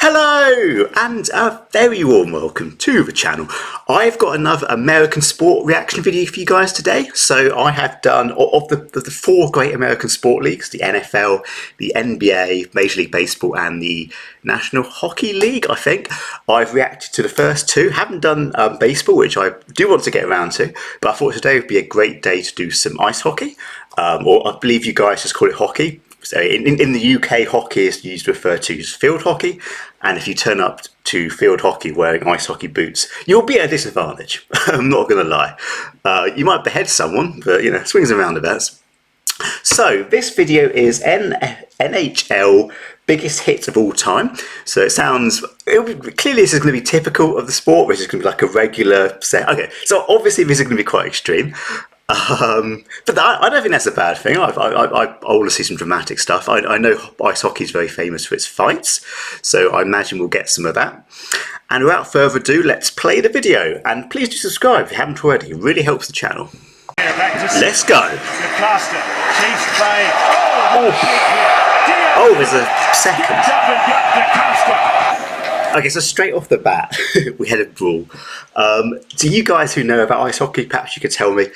Hello and a very warm welcome to the channel. I've got another American sport reaction video for you guys today. So I have done of the four great American sport leagues, the NFL, the NBA, Major League Baseball and the National Hockey League, I think. I've reacted to the first two. Haven't done baseball, which I do want to get around to, but I thought today would be a great day to do some ice hockey, or I believe you guys just call it hockey. So in the UK, hockey is used to refer to as field hockey, and if you turn up to field hockey wearing ice hockey boots, you'll be at a disadvantage. I'm not going to lie. You might behead someone, but you know, swings and roundabouts. So this video is NHL biggest hits of all time. So it sounds clearly this is going to be typical of the sport, which is going to be like a regular set. Okay, so obviously this is going to be quite extreme. But I don't think that's a bad thing. I want to see some dramatic stuff. I know ice hockey is very famous for its fights, so I imagine we'll get some of that. And without further ado, let's play the video. And please do subscribe if you haven't already. It really helps the channel. Let's go. Oh, there's a second. Okay, so straight off the bat, we had a brawl. Do you guys who know about ice hockey, perhaps you could tell me,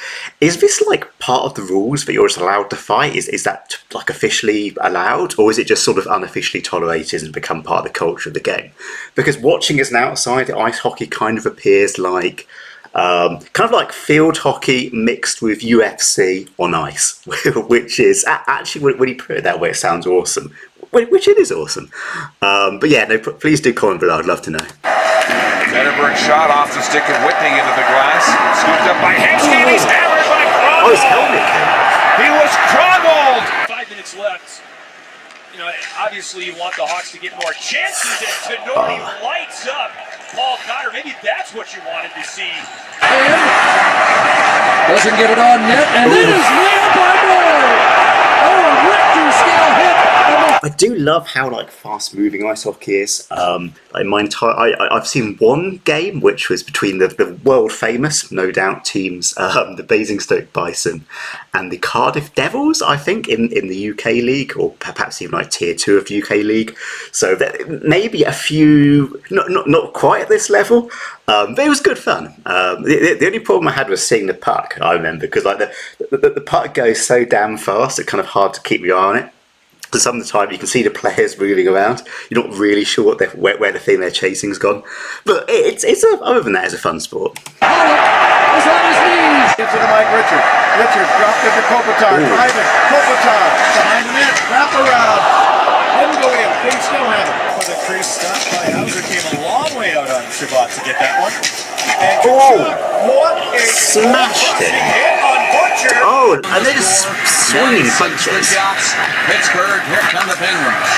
is this like part of the rules that you're just allowed to fight? Is that like officially allowed, or is it just sort of unofficially tolerated and become part of the culture of the game? Because watching as an outsider, ice hockey kind of appears like kind of like field hockey mixed with UFC on ice, which is actually, when you put it that way, it sounds awesome. Which it is awesome. But yeah, no, please do comment below. I'd love to know. Zetterberg shot off the stick of Whitney into the glass. Scooped up by Hensky, and he's hammered by Cromwell. Oh, his helmet came off. He was Cromwell. 5 minutes left. You know, obviously you want the Hawks to get more chances, and Tenori lights up Paul Cotter. Maybe that's what you wanted to see. Doesn't get it on net, and it is nailed by Moore. Oh, a Richter scale hit. I do love how like fast moving ice hockey is. Like my entire, I've seen one game which was between the world famous, no doubt, teams, the Basingstoke Bison and the Cardiff Devils, I think, in the UK league, or perhaps even like tier 2 of the UK league. So that maybe a few, not quite at this level, but it was good fun. The only problem I had was seeing the puck. I remember, because like the puck goes so damn fast, it's kind of hard to keep your eye on it. So some of the time you can see the players moving around. You're not really sure where the thing they're chasing's gone. But other than that, it's a fun sport. It's on his knees. Gives it to Mike Richard. Richard dropped it to Kopitar. Driving. Kopitar behind the net. Wrap around. Didn't go in. They still have it. Was a crease stop by Hauser. Came a long way out on Shabbat to get that one. And what a smashed it. Hit on Butcher. Oh, and they just swinging punches. Pittsburgh, here come the Penguins.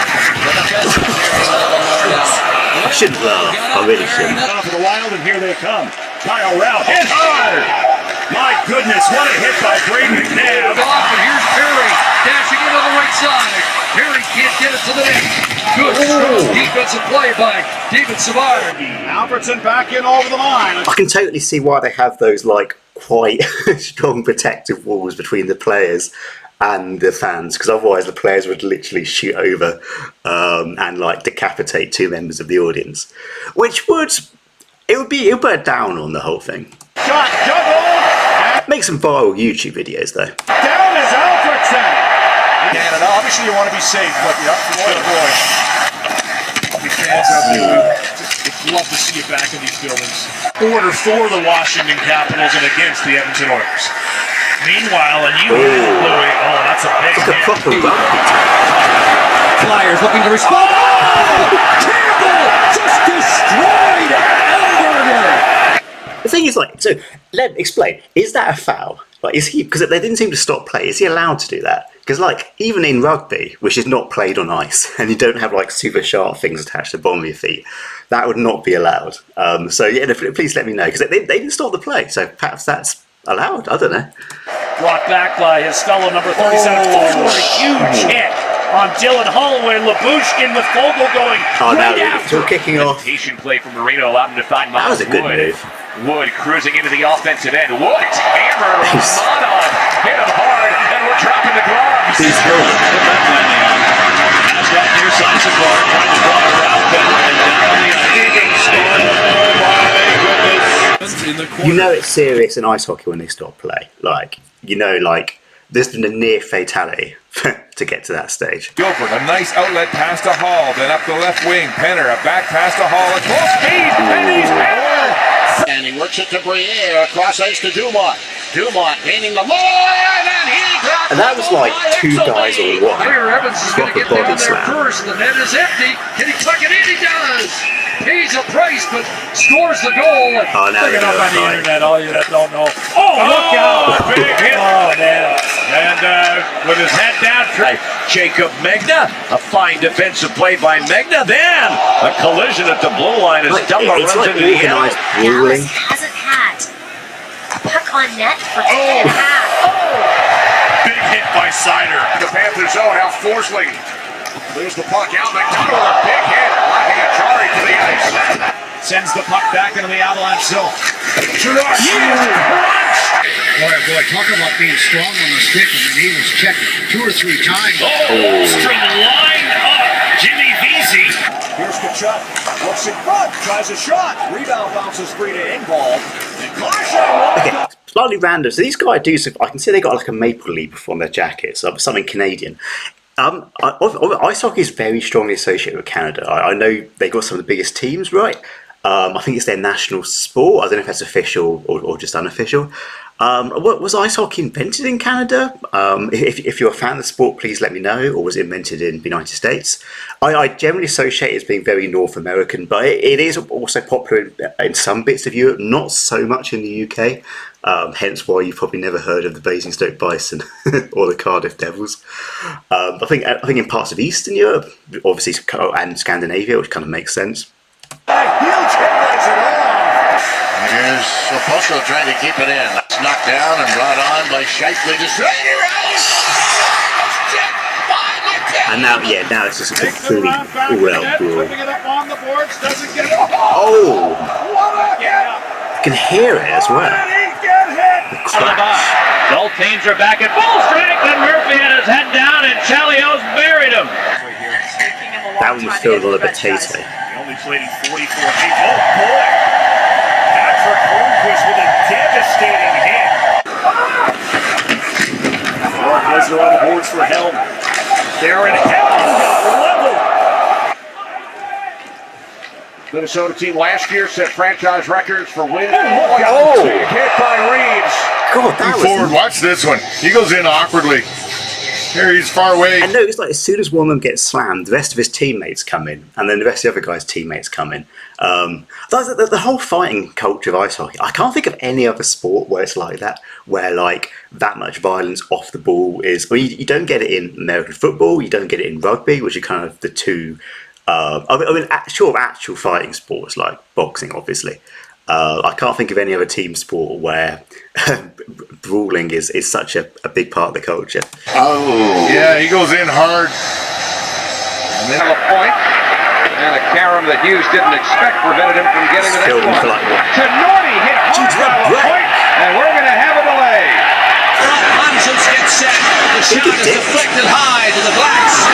I shouldn't laugh. I really shouldn't. Off of the Wild, and here they come. Kyle Ralph hit hard. My goodness, what a hit by Braden McNabb. Off, and here's Perry dashing into the right side. Perry can't get it to the net. Good strong defensive play by David Savard. Albertson back in over the line. I can totally see why they have those like quite strong protective walls between the players and the fans, because otherwise the players would literally shoot over and like decapitate two members of the audience, which would put down on the whole thing. Shot juggled. Make some viral YouTube videos though. Down is Albertson. Canada. Obviously you want to be safe, but you're up for the boy. The fans out there would love to see you back in these buildings. Order for the Washington Capitals and against the Edmonton Oilers. Meanwhile, and you Louis, oh, that's a big It's a proper rugby. Flyers looking to respond. Oh! Campbell just destroyed Elberger. The thing is, like, so let me explain. Is that a foul? Like, is he? Because they didn't seem to stop play. Is he allowed to do that? Because, like, even in rugby, which is not played on ice, and you don't have like super sharp things attached to the bottom of your feet, that would not be allowed. So yeah, please let me know, because they didn't stop the play. So perhaps that's allowed. I don't know. brought back by his fellow number 37. Fogle, a huge hit on Dylan Holloway. Labushkin with Fogle going right after. Kicking off. Patient play from Marino allowed him to find Miles. That was a good move. Wood cruising into the offensive end. Wood hammer Romanov hit him hard, and we're dropping the gloves. He's put that landing on. Has got near side support, trying to draw around, and You know it's serious in ice hockey when they stop play. Like, you know, like, there's been a near fatality to get to that stage. Gilbert, a nice outlet pass to Hall, then up the left wing. Penner, a back pass to Hall at full speed, and he's hammered! And he works it to Briere, across ice to Dumont. Dumont gaining the line, and he got. And that was like two guys all one. Here, Evans is going to get Proper down there body slam. first. The net is empty. Can he tuck it in? He does. Pays a price, but scores the goal. Oh, now Look it they're up on the going internet, all you that don't know. Oh, look out! Big hit. Oh, man. And with his head down, Jacob Megna, a fine defensive play by Megna. Then a collision at the blue line as Dumba It's runs like into the end. organised brawling. Dallas hasn't had a puck on net for 10 and a half. big hit by Sider. The Panthers zone, now Forsling. Lose the puck out, McDonald, a big hit. Locking Achari to the ice. Sends the puck back into the Avalanche zone. Boy, talk about being strong on the stick, and he was checked 2 or 3 times. From line up, Jimmy Vesey. Here's Kachuk. Looks in front, tries a shot. Rebound bounces free to Engvall. And Klarshaw. Okay, slightly random. So these guys do. I can see they got like a maple leaf on their jackets, something Canadian. Ice hockey is very strongly associated with Canada. I know they got some of the biggest teams, right? I think it's their national sport. I don't know if that's official or just unofficial. Was ice hockey invented in Canada? If you're a fan of the sport, please let me know. Or was it invented in the United States? I generally associate it as being very North American, but it is also popular in some bits of Europe, not so much in the UK. Hence why you've probably never heard of the Basingstoke Bison or the Cardiff Devils. I think in parts of Eastern Europe, obviously, and Scandinavia, which kind of makes sense. Huge hit lays it off. Here's Oposo trying to keep it in. It's knocked down and brought on by Shifley to And now it's just a complete all-out brawl. Putting it up on the boards, doesn't get it. Oh, What a hit! you can hear it as well. He get hit! The crash. Both teams are back at full strength, and Murphy had his head down, and Chelios buried him. That one was filled with a potato. He only played in 44 games. Oh, boy! Patrick Hornquist with a devastating hit. Hornquist are on the boards for Helm. Darren Helm got leveled. Minnesota team last year set franchise records for wins. Oh. Big hit by Reeves. God, that Forward, was... watch this one. He goes in awkwardly. Here, he's far away. And notice, like, as soon as one of them gets slammed, the rest of his teammates come in, and then the rest of the other guy's teammates come in. The whole fighting culture of ice hockey, I can't think of any other sport where it's like that, where, like, that much violence off the ball is... I mean, you don't get it in American football, you don't get it in rugby, which are kind of the two... actual fighting sports, like boxing, obviously. I can't think of any other team sport where brawling is such a big part of the culture. Oh. Yeah, he goes in hard. And then a point, and a carom that Hughes didn't expect prevented him from getting the Killed him next for one. like what? Tenori hit hard by a point, and we're going to have a delay. Hansons gets set. The shot is deflected high to the Blacks.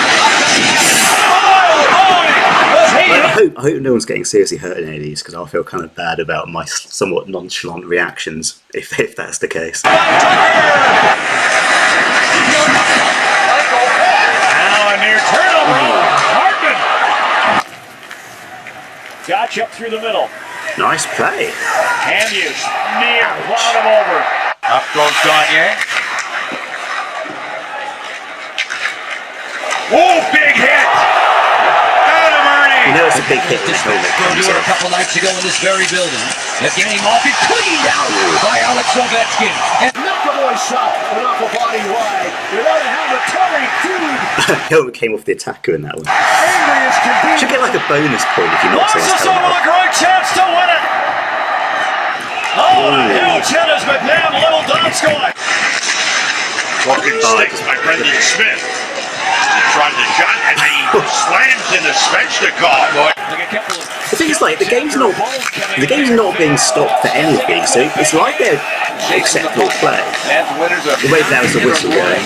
I hope no one's getting seriously hurt in any of these, because I'll feel kind of bad about my somewhat nonchalant reactions if that's the case. Now a near turnover. Hartman. Gotch up through the middle. Nice play. Hamuse near, plowed him over. Up goes Gagne. Oh, big hit. You know it's a big hit when the helmet Go comes do it a off. couple nights ago in this very building. The game off it cleaned out by Alex Ovechkin. And McAvoy shot went off a body wide. You're going to have a Terry dude. Helmet came off the attacker in that one. Angry as can be. Should get like a bonus point if you knock someone's Losses over helmet a off. great chance to win it. Oh, a huge hit as McNabb, Little Donskoy. Broken sticks by Brendan Smith. He tried the shot and he slams in the Svechnikov. The thing is, like, the game's not being stopped for anything, so it's like they're acceptable play. That's the winners of The way that was the whistle going.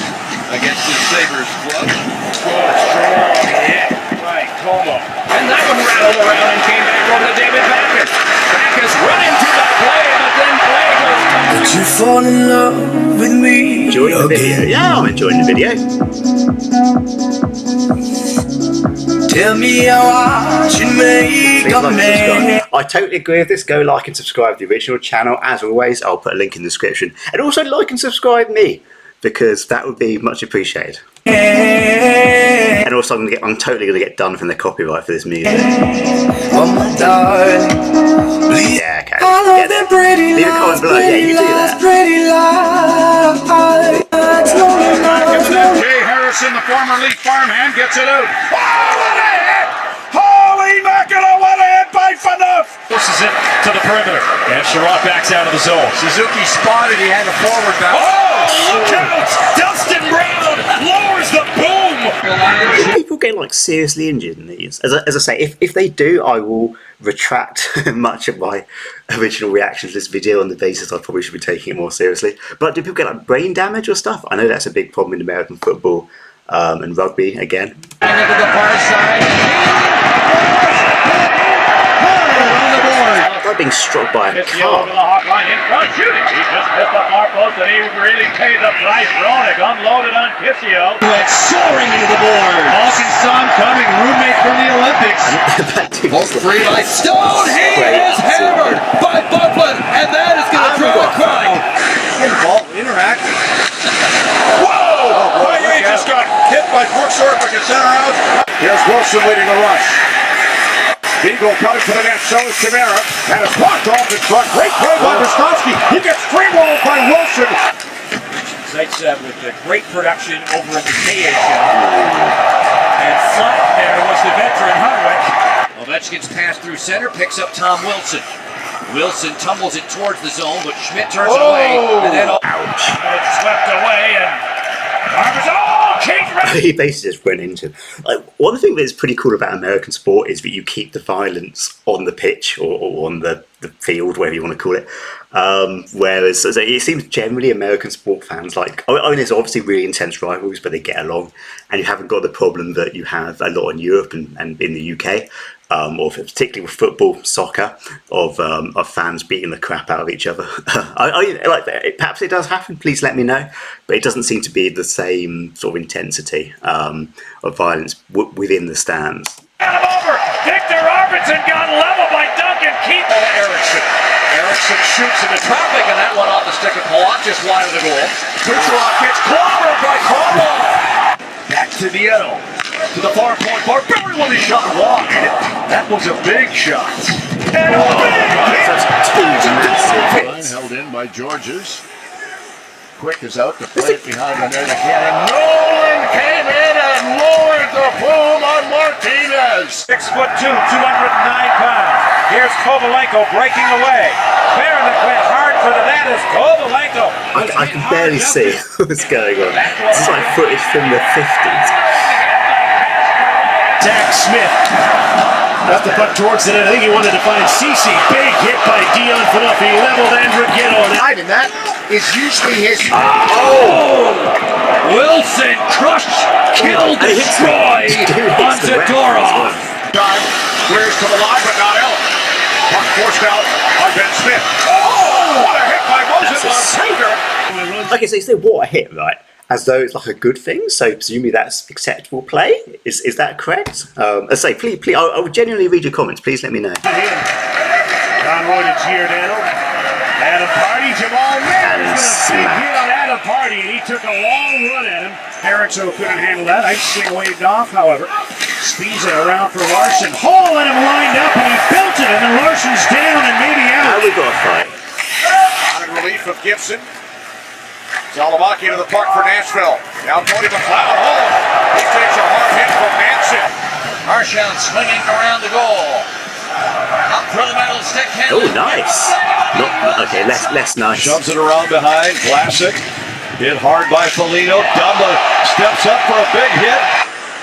against the Sabres club. Right, Como. And that one rattled around and came back over to David Backus. Backus running to the play, but then you fall in love with me Enjoying the video? Yeah, I'm enjoying the video. Tell me how I should make Please a like and man. subscribe. I totally agree with this. Go like and subscribe to the original channel. As always, I'll put a link in the description. And also like and subscribe me, because that would be much appreciated. And also I'm totally gonna get done from the copyright for this music. Oh my darling, please. Yeah, okay. I love Get them it. pretty Leave a comment below. Yeah, you do that. pretty lies. Jay Harrison, the former Leaf farmhand, gets it out. Oh, what a hit! Holy mackerel, what a hit by Faneuf! Forces it to the perimeter, and Sherratt backs out of the zone. Suzuki spotted, he had a forward back. Oh, look out! Dustin Brown lowers the boom! People get like seriously injured in these. As I say, if they do, I will retract much of my original reaction to this video on the basis I probably should be taking it more seriously. But do people get like brain damage or stuff? I know that's a big problem in American football and rugby again. Into the far side. Like being struck by a Kissio over car. the hot line in front, shooting. He just missed the far post, and he really paid the price. Ronick unloaded on Kissio. Went soaring into the board. Hawkinson coming, roommate from the Olympics. Both free by Stone. He is hammered by Buckland, and that is going to draw a crowd. Ball, interact. Whoa! Boy, he just got hit by Brooksthorpe at the center out. Here's Wilson leading the rush. Beagle coming for the net, so is Chimera. And it's blocked off in front. Great play by Wiskowski. He gets three-walled by Wilson. Zaitsev with the great production over at the KHL. And front there was the veteran Hardwick. Ovechkin's pass through center, picks up Tom Wilson. Wilson tumbles it towards the zone, but Schmidt turns it away. And then It's swept away, and He basically just went into. Like, one thing that's pretty cool about American sport is that you keep the violence on the pitch or on the field, whatever you want to call it. Whereas it seems generally American sport fans like. I mean, there's obviously really intense rivalries, but they get along, and you haven't got the problem that you have a lot in Europe and in the UK. Or particularly with football, soccer, of fans beating the crap out of each other. Perhaps it does happen. Please let me know. But it doesn't seem to be the same sort of intensity of violence within the stands. Over. Victor Arvidsson got level by Duncan Keith. Erickson. Erickson shoots into traffic, and that one off the stick of Pollock, just wide of the goal. Kucherov gets clobbered by Cromwell. Back to Nieto. To the far point, Barberry with his shot wide. That was a big shot. And a big hit. Held in by Georges. Quick is out to play it behind the net again. And Nolan came in and lowered the boom on Martinez. 6'2", 209 pounds. Here's Kovalenko breaking away. Baronic went hard for the net as Kovalenko. I can barely see what's going on. This is like footage from the 50s. Zach Smith. Got the puck towards the net. I think he wanted to find Cece. Big hit by Dion Phaneuf. He leveled Andrew Gitto. And that is usually his. Wilson crushed, killed, destroyed on Zadorov. Time clears to the line, but not out. Puck forced out by Ben Smith. Oh, what a hit by Moses on Sager. Okay, so you say what a hit, right? As though it's like a good thing, so presumably that's acceptable play. Is that correct? I say, please, I will genuinely read your comments. Please let me know. Conroy to Giordano. Adam Party, Jamal Mayer is going to big hit on Adam Party, and he took a long run at him. Erickson couldn't handle that. Ice swing waved off, however. Speeds it around for Larson. Hall had him lined up, and he built it, and then Larson's down and maybe out. Now we got a fight. On relief of Gibson. Salamaki to the puck for Nashville. Now Tony McLeod. Oh, he takes a hard hit from Manson. Marchand swinging around the goal. Up for the middle stick. Oh, nice. Okay, less nice. Shoves it around behind. Classic. Hit hard by Foligno. Dumba steps up for a big hit.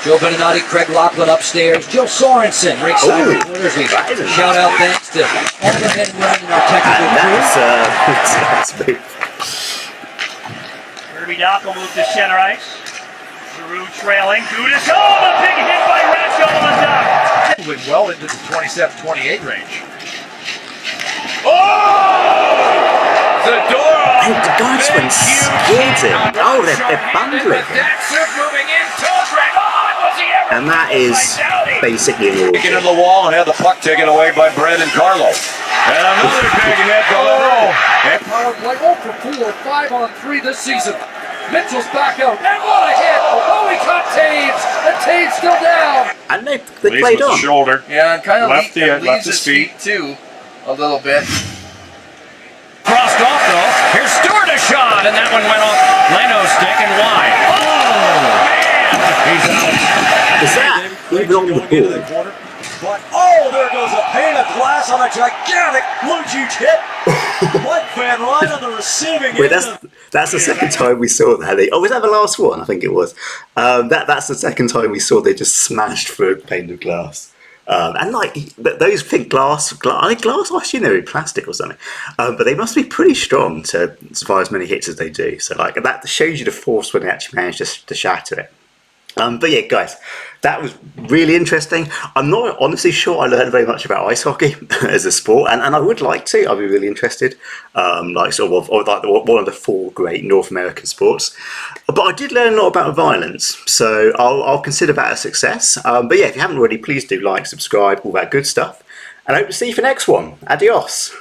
Joe Beninati, Craig Laughlin upstairs. Joe Sorensen, ringside reporters. Shout out thanks to all the men running our technical crew. That's big. Kirby Doc will move to center ice. Giroux trailing. Gudis. Oh, a big hit by Ratcho on the duck. Went well into the 27-28 range. Oh! Zadorov And the guy just went scared him. Oh, they're bundling him. And that is basically an Taken in the wall and had the puck taken away by Brandon Carlo. And another big net delivery. And Power play 0 for 4, 5 on 3 this season. Mitchell's back out. And what a hit! Oh, he caught Taves! And Taves still down! And they leads played with the on. shoulder. Yeah, and kind of Left leaves his his feet too, a little bit. Crossed off though. Here's Stewart a shot, and that one went off Leno's stick and wide. Oh man, he's out. Is that even on the ball? But oh, there goes a pane of glass on a gigantic Blue Juice hit. Mike Van Ryn on the receiving Wait, end. that's the second time we saw that. Oh, was that the last one? I think it was. That's the second time we saw they just smashed through a pane of glass. And like those thick glass, I assume they're in plastic or something. But they must be pretty strong to survive as many hits as they do. So like that shows you the force when they actually manage to shatter it. But yeah, guys, that was really interesting. I'm not honestly sure I learned very much about ice hockey as a sport, and I would like to. I'd be really interested, like sort of like one of the 4 great North American sports. But I did learn a lot about violence, so I'll consider that a success. But yeah, if you haven't already, please do like, subscribe, all that good stuff, and I hope to see you for the next one. Adios.